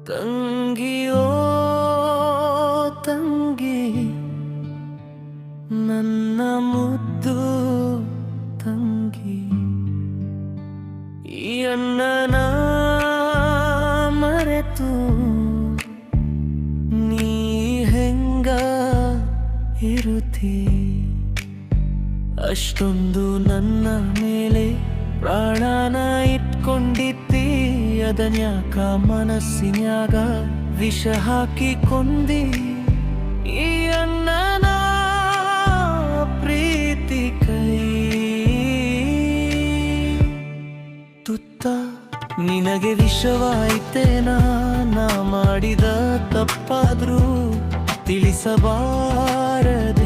ತಂಗಿಯೋ ತಂಗಿ, ನನ್ನ ಮುದ್ದು ತಂಗಿ, ಈ ಅಣ್ಣನ ಮರೆತು ನೀ ಹೆಂಗ ಇರುತ್ತಿ? ಅಷ್ಟೊಂದು ನನ್ನ ಮೇಲೆ ಪ್ರಾಣನ ಇಟ್ಕೊಂಡಿದ್ದಿ, ಅದನ್ಯಾಕ ಮನಸ್ಸಿನ್ಯಾಗ ವಿಷ ಹಾಕಿ ಕೊಂದಿ? ಈ ಅಣ್ಣನ ಪ್ರೀತಿ ಕೈ ತುತ್ತ ನಿನಗೆ ವಿಷವಾಯ್ತೇನಾ? ನಾ ಮಾಡಿದ ತಪ್ಪಾದ್ರೂ ತಿಳಿಸಬಾರದೆ.